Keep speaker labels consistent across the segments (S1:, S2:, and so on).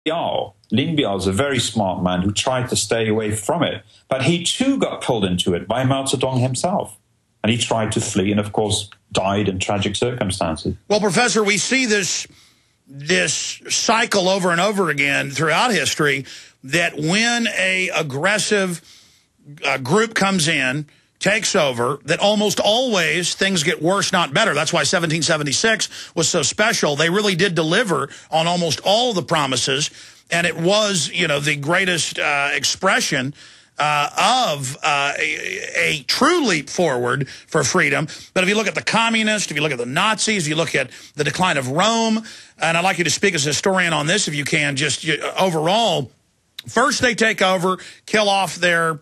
S1: Lin Biao is a very smart man who tried to stay away from it. But he too got pulled into it by Mao Zedong himself. And he tried to flee and, of course, died in tragic circumstances.
S2: Well, Professor, we see this cycle over and over again throughout history, that when a aggressive group comes in, takes over, that almost always things get worse, not better. That's why 1776 was so special. They really did deliver on almost all of the promises, and it was, you know, the greatest expression of a true leap forward for freedom. But if you look at the communists, if you look at the Nazis, if you look at the decline of Rome, and I'd like you to speak as a historian on this if you can, just overall, first they take over, kill off their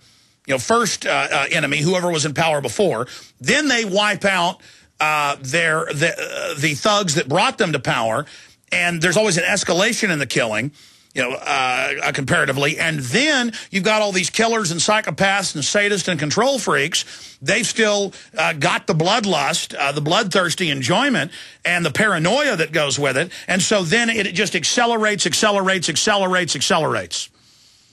S2: first enemy, whoever was in power before. Then they wipe out the thugs that brought them to power, and there's always an escalation in the killing, comparatively. And then you've got all these killers and psychopaths and sadists and control freaks. They've still got the bloodlust, the bloodthirsty enjoyment, and the paranoia that goes with it. And so then it just accelerates.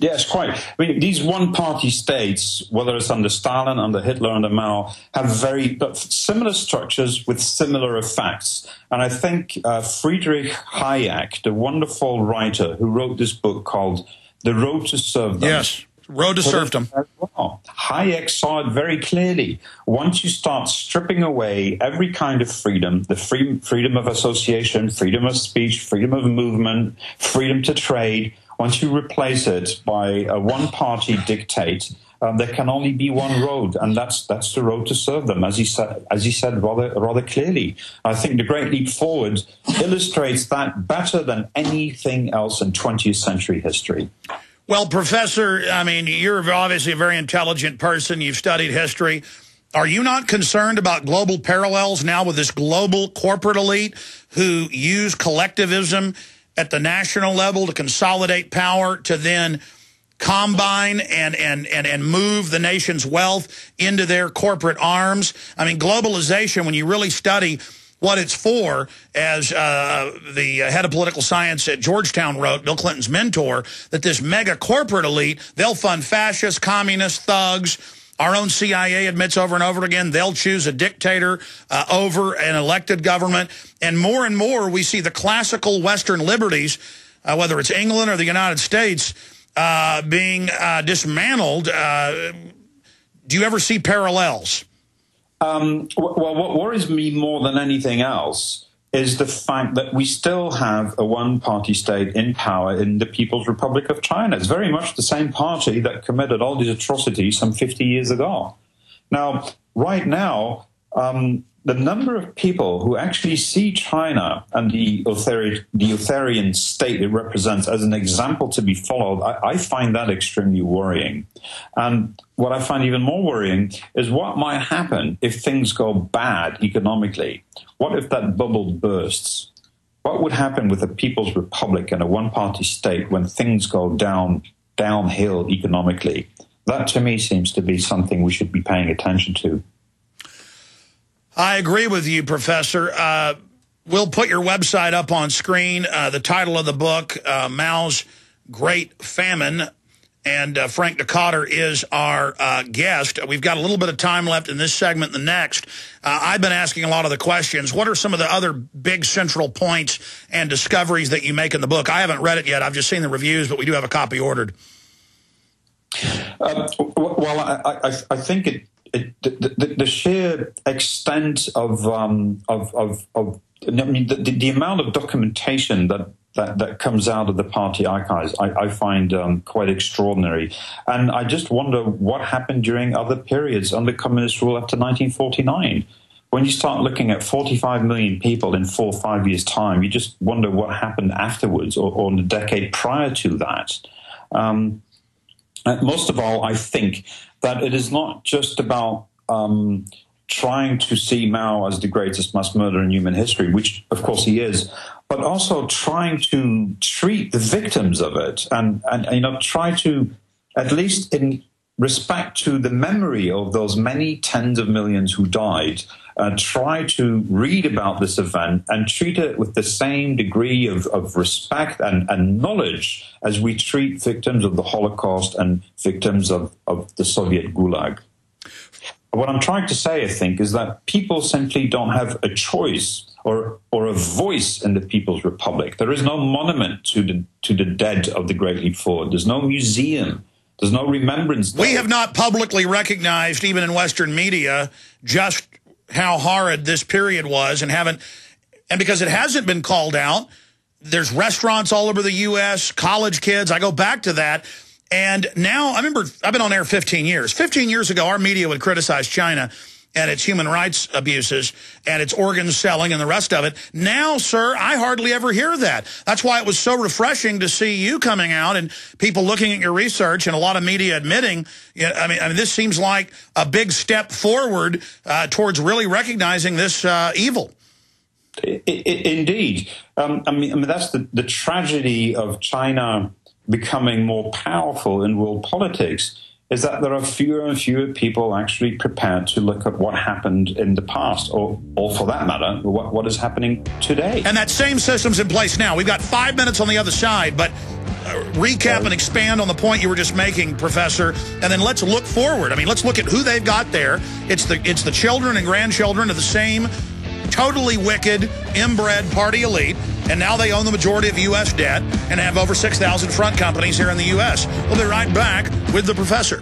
S1: Yes, quite. I mean, these one-party states, whether it's under Stalin, under Hitler, under Mao, have very similar structures with similar effects. And I think Friedrich Hayek, the wonderful writer who wrote this book called The Road to Serfdom.
S2: Yes, Road to Serfdom.
S1: Well, Hayek saw it very clearly. Once you start stripping away every kind of freedom, the freedom of association, freedom of speech, freedom of movement, freedom to trade, once you replace it by a one-party dictate, there can only be one road, and that's the road to serfdom, as he said rather clearly. I think the Great Leap Forward illustrates that better than anything else in 20th century history.
S2: Well, Professor, I mean, you're obviously a very intelligent person. You've studied history. Are you not concerned about global parallels now with this global corporate elite who use collectivism at the national level to consolidate power, to then combine and move the nation's wealth into their corporate arms? I mean, globalization, when you really study what it's for, as the head of political science at Georgetown wrote, Bill Clinton's mentor, that this mega corporate elite, they'll fund fascists, communists, thugs. Our own CIA admits over and over again they'll choose a dictator over an elected government. And more we see the classical Western liberties, whether it's England or the United States, being dismantled. Do you ever see parallels?
S1: Well, what worries me more than anything else is the fact that we still have a one-party state in power in the People's Republic of China. It's very much the same party that committed all these atrocities some 50 years ago. Now, right now, the number of people who actually see China and the authoritarian state it represents as an example to be followed, I find that extremely worrying. And what I find even more worrying is what might happen if things go bad economically. What if that bubble bursts? What would happen with a People's Republic and a one-party state when things go downhill economically? That, to me, seems to be something we should be paying attention to.
S2: I agree with you, Professor. We'll put your website up on screen. The title of the book, Mao's Great Famine, and Frank Dikötter is our guest. We've got a little bit of time left in this segment, the next. I've been asking a lot of the questions. What are some of the other big central points and discoveries that you make in the book? I haven't read it yet. I've just seen the reviews, but we do have a copy ordered.
S1: Well, I think the sheer extent of the amount of documentation that comes out of the party archives, I find quite extraordinary. And I just wonder what happened during other periods under communist rule after 1949. When you start looking at 45 million people in 4 or 5 years' time, you just wonder what happened afterwards or in the decade prior to that. Most of all, I think that it is not just about trying to see Mao as the greatest mass murderer in human history, which, of course, he is, but also trying to treat the victims of it and try to, at least in respect to the memory of those many tens of millions who died, try to read about this event and treat it with the same degree of respect and knowledge as we treat victims of the Holocaust and victims of the Soviet Gulag. What I'm trying to say, I think, is that people simply don't have a choice or a voice in the People's Republic. There is no monument to the dead of the Great Leap Forward. There's no museum. There's no remembrance.
S2: We have not publicly recognized, even in Western media, just how horrid this period was, and because it hasn't been called out. There's restaurants all over the U.S., college kids. I go back to that. And now, I remember, I've been on air 15 years. 15 years ago, our media would criticize China and its human rights abuses and its organ selling and the rest of it. Now, sir, I hardly ever hear that. That's why it was so refreshing to see you coming out and people looking at your research and a lot of media admitting, I mean, this seems like a big step forward towards really recognizing this evil.
S1: Indeed. I mean, that's the tragedy of China becoming more powerful in world politics, is that there are fewer and fewer people actually prepared to look at what happened in the past, or for that matter, what is happening today.
S2: And that same system's in place now. We've got 5 minutes on the other side, but recap and expand on the point you were just making, Professor, and then let's look forward. I mean, let's look at who they've got there. It's the children and grandchildren of the same totally wicked, inbred party elite, and now they own the majority of U.S. debt and have over 6,000 front companies here in the U.S. We'll be right back with the professor.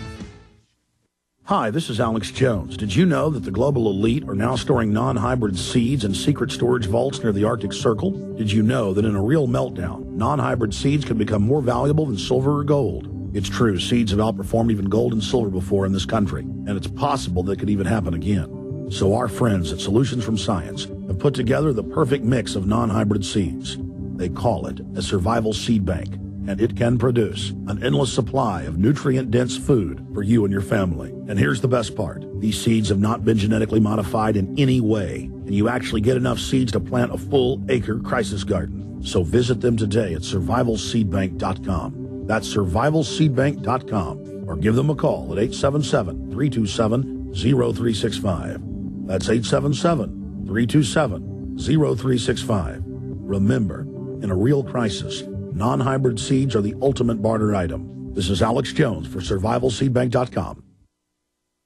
S3: Hi, this is Alex Jones. Did you know that the global elite are now storing non-hybrid seeds in secret storage vaults near the Arctic Circle? Did you know that in a real meltdown, non-hybrid seeds can become more valuable than silver or gold? It's true, seeds have outperformed even gold and silver before in this country, and it's possible that it could even happen again. So our friends at Solutions from Science have put together the perfect mix of non-hybrid seeds. They call it a survival seed bank, and it can produce an endless supply of nutrient-dense food for you and your family. And here's the best part. These seeds have not been genetically modified in any way, and you actually get enough seeds to plant a full-acre crisis garden. So visit them today at survivalseedbank.com. That's survivalseedbank.com, or give them a call at 877-327-0365. That's 877-327-0365. Remember, in a real crisis, non-hybrid seeds are the ultimate barter item. This is Alex Jones for survivalseedbank.com.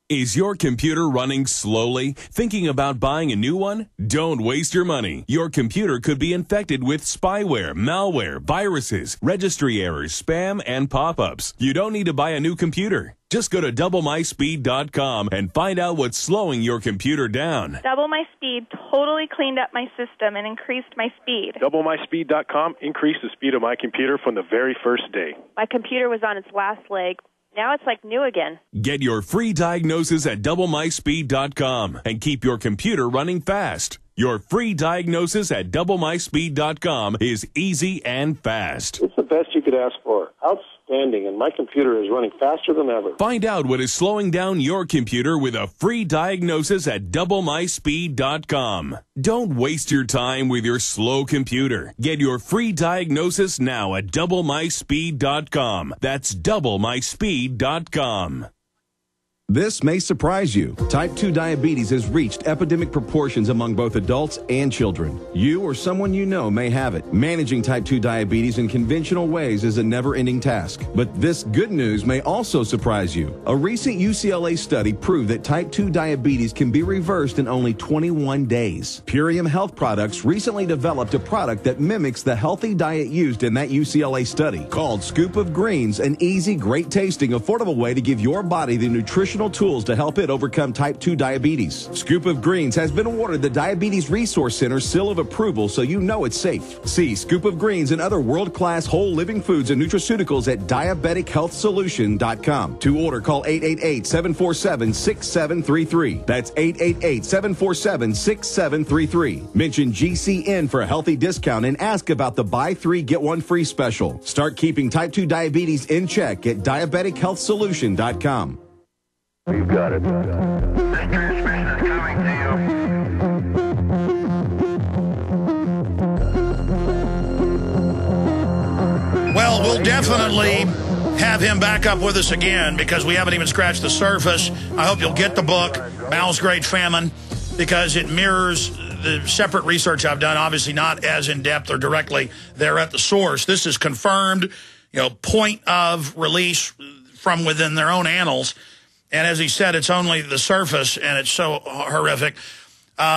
S4: Is your computer running slowly? Thinking about buying a new one? Don't waste your money. Your computer could be infected with spyware, malware, viruses, registry errors, spam, and pop-ups. You don't need to buy a new computer. Just go to doublemyspeed.com and find out what's slowing your computer down.
S5: Double My Speed totally cleaned up my system and increased my speed.
S6: Doublemyspeed.com increased the speed of my computer from the very first day.
S5: My computer was on its last leg. Now it's like new again.
S4: Get your free diagnosis at doublemyspeed.com and keep your computer running fast. Your free diagnosis at doublemyspeed.com is easy and fast.
S7: It's the best you could ask for. Outstanding, and my computer is running faster than ever.
S4: Find out what is slowing down your computer with a free diagnosis at doublemyspeed.com. Don't waste your time with your slow computer. Get your free diagnosis now at doublemyspeed.com. That's doublemyspeed.com.
S8: This may surprise you. Type 2 diabetes has reached epidemic proportions among both adults and children. You or someone you know may have it. Managing type 2 diabetes in conventional ways is a never-ending task. But this good news may also surprise you. A recent UCLA study proved that type 2 diabetes can be reversed in only 21 days. Purium Health Products recently developed a product that mimics the healthy diet used in that UCLA study. Called Scoop of Greens, an easy, great-tasting, affordable way to give your body the nutritional tools to help it overcome type 2 diabetes. Scoop of Greens has been awarded the Diabetes Resource Center seal of approval, so you know it's safe. See Scoop of Greens and other world-class whole living foods and nutraceuticals at diabetichealthsolution.com. To order, call 888-747-6733. That's 888-747-6733. Mention GCN for a healthy discount and ask about the buy 3 get 1 free special. Start keeping type 2 diabetes in check at diabetichealthsolution.com.
S9: You've got it. This transmission is coming to
S2: Well, will definitely have him back up with us again because we haven't even scratched the surface. I hope you'll get the book, Mao's Great Famine, because it mirrors the separate research I've done, obviously not as in-depth or directly there at the source. This is confirmed, point of release from within their own annals. And as he said, it's only the surface, and it's so horrific.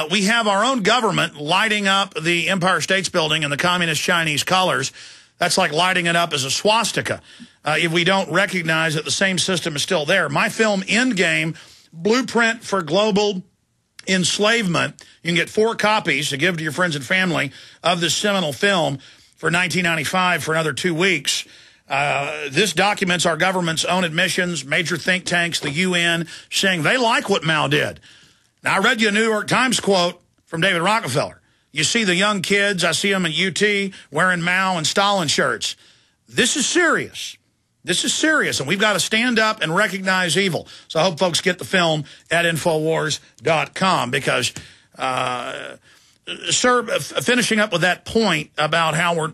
S2: We have our own government lighting up the Empire State Building in the communist Chinese colors. That's like lighting it up as a swastika. If we don't recognize that the same system is still there. My film, Endgame, Blueprint for Global Enslavement. You can get 4 copies to give to your friends and family of this seminal film for $19.95 for another 2 weeks. This documents our government's own admissions, major think tanks, the UN, saying they like what Mao did. Now, I read you a New York Times quote from David Rockefeller. You see the young kids, I see them at UT wearing Mao and Stalin shirts. This is serious. This is serious, and we've got to stand up and recognize evil. So I hope folks get the film at Infowars.com because, sir, finishing up with that point about how we're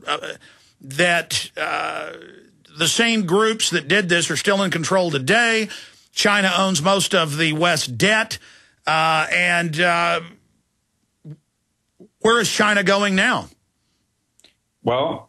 S2: the same groups that did this are still in control today. China owns most of the West debt, and where is China going now?
S1: Well,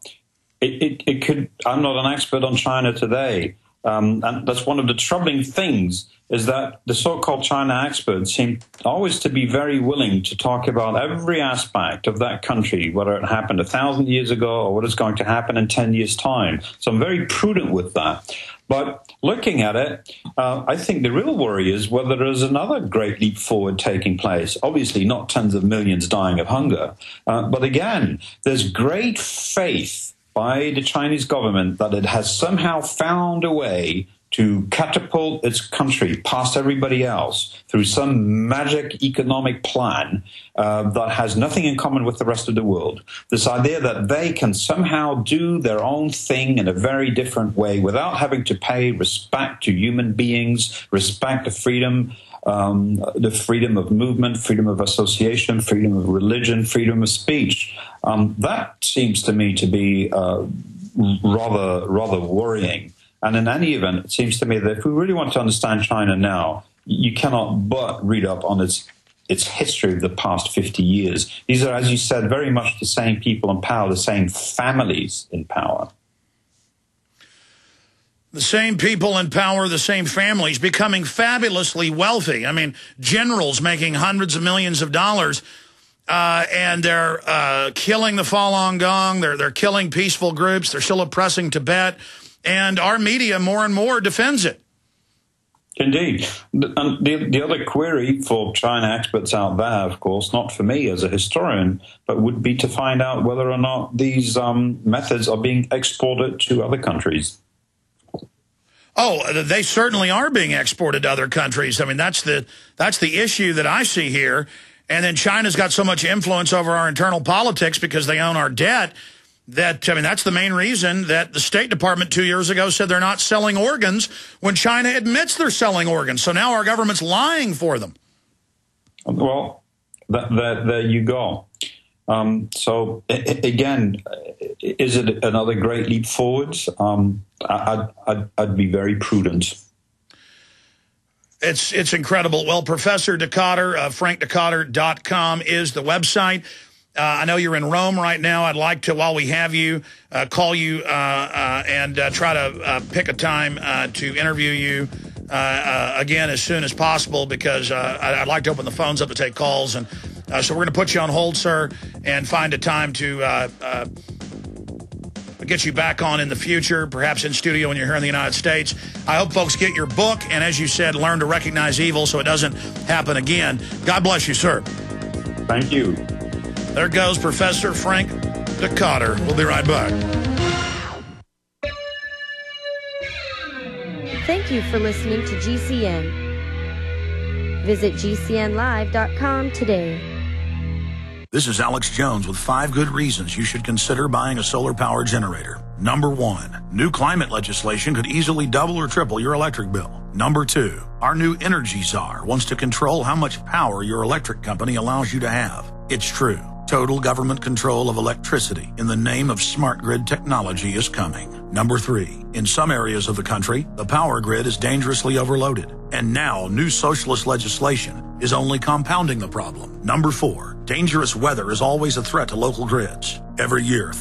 S1: it could. I'm not an expert on China today, and that's one of the troubling things is that the so-called China experts seem always to be very willing to talk about every aspect of that country, whether it happened 1,000 years ago or what is going to happen in 10 years' time. So I'm very prudent with that. But looking at it, I think the real worry is whether there's another great leap forward taking place. Obviously, not tens of millions dying of hunger. But again, there's great faith by the Chinese government that it has somehow found a way to catapult its country past everybody else through some magic economic plan that has nothing in common with the rest of the world. This idea that they can somehow do their own thing in a very different way without having to pay respect to human beings, respect to freedom, the freedom of movement, freedom of association, freedom of religion, freedom of speech. That seems to me to be rather worrying. And in any event, it seems to me that if we really want to understand China now, you cannot but read up on its history of the past 50 years. These are, as you said, very much the same people in power, the same families in power.
S2: The same people in power, the same families, becoming fabulously wealthy. I mean, generals making hundreds of millions of dollars, and they're killing the Falun Gong. They're killing peaceful groups. They're still oppressing Tibet. And our media more and more defends it.
S1: Indeed. And the other query for China experts out there, of course, not for me as a historian, but would be to find out whether or not these methods are being exported to other countries.
S2: Oh, they certainly are being exported to other countries. I mean, that's the issue that I see here. And then China's got so much influence over our internal politics because they own our debt. That's the main reason that the State Department 2 years ago said they're not selling organs when China admits they're selling organs. So now our government's lying for them.
S1: Well, there you go. So again, is it another great leap forwards? I'd be very prudent.
S2: It's incredible. Well, Professor Dikötter, frankdikötter.com is the website. I know you're in Rome right now. I'd like to, while we have you, call you and try to pick a time to interview you again as soon as possible because I'd like to open the phones up to take calls. And so we're going to put you on hold, sir, and find a time to get you back on in the future, perhaps in studio when you're here in the United States. I hope folks get your book and, as you said, learn to recognize evil so it doesn't happen again. God bless you, sir.
S1: Thank you.
S2: There goes Professor Frank Dikötter. We'll be right back.
S10: Thank you for listening to GCN. Visit GCNlive.com today.
S3: This is Alex Jones with 5 good reasons you should consider buying a solar power generator. Number 1, new climate legislation could easily double or triple your electric bill. Number 2, our new energy czar wants to control how much power your electric company allows you to have. It's true. Total government control of electricity in the name of smart grid technology is coming. Number 3, in some areas of the country, the power grid is dangerously overloaded. And now, new socialist legislation is only compounding the problem. Number 4, dangerous weather is always a threat to local grids. Every year,